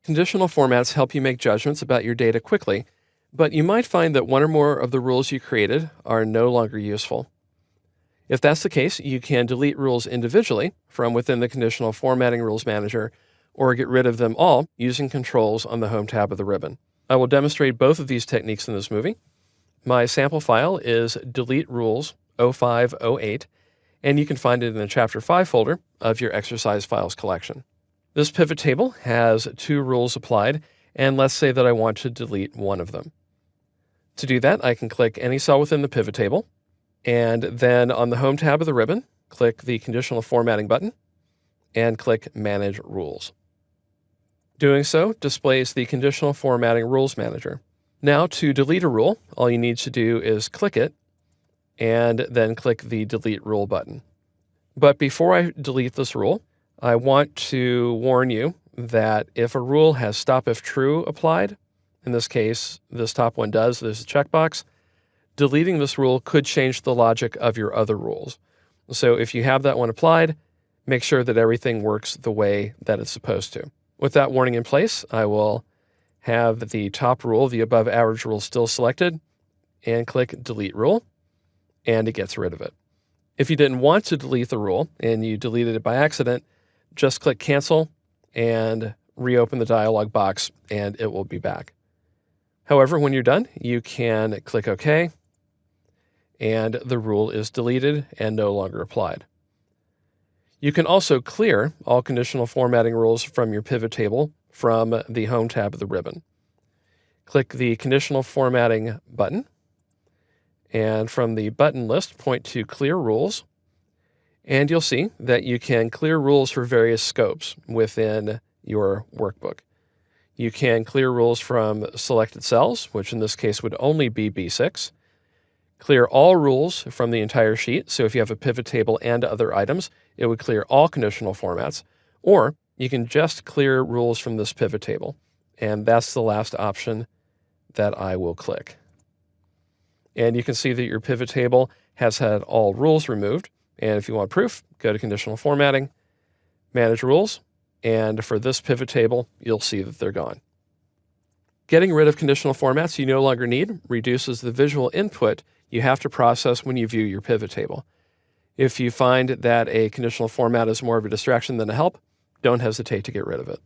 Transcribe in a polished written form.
Conditional formats help you make judgments about your data quickly, but you might find that one or more of the rules you created are no longer useful. If that's the case, you can delete rules individually from within the Conditional Formatting Rules Manager, or get rid of them all using controls on the Home tab of the ribbon. I will demonstrate both of these techniques in this movie. My sample file is delete rules 0508, and you can find it in the Chapter 5 folder of your exercise files collection. This pivot table has 2 rules applied, and let's say that I want to delete one of them. To do that, I can click any cell within the pivot table, and then on the Home tab of the ribbon, click the Conditional Formatting button, and click Manage Rules. Doing so displays the Conditional Formatting Rules Manager. Now, to delete a rule, all you need to do is click it, and then click the Delete Rule button. But before I delete this rule, I want to warn you that if a rule has Stop If True applied, in this case, this top one does, there's a checkbox, deleting this rule could change the logic of your other rules. So if you have that one applied, make sure that everything works the way that it's supposed to. With that warning in place, I will have the top rule, the above average rule, still selected, and click Delete Rule, and it gets rid of it. If you didn't want to delete the rule and you deleted it by accident, just click Cancel and reopen the dialog box, and it will be back. However, when you're done, you can click OK, and the rule is deleted and no longer applied. You can also clear all conditional formatting rules from your pivot table from the Home tab of the ribbon. Click the Conditional Formatting button, and from the button list, point to Clear Rules, and you'll see that you can clear rules for various scopes within your workbook. You can clear rules from selected cells, which in this case would only be B6. Clear all rules from the entire sheet, so if you have a pivot table and other items, it would clear all conditional formats, or you can just clear rules from this pivot table, and that's the last option that I will click. And you can see that your pivot table has had all rules removed, and if you want proof, go to Conditional Formatting, Manage Rules, and for this pivot table, you'll see that they're gone. Getting rid of conditional formats you no longer need reduces the visual input you have to process when you view your pivot table. If you find that a conditional format is more of a distraction than a help, don't hesitate to get rid of it.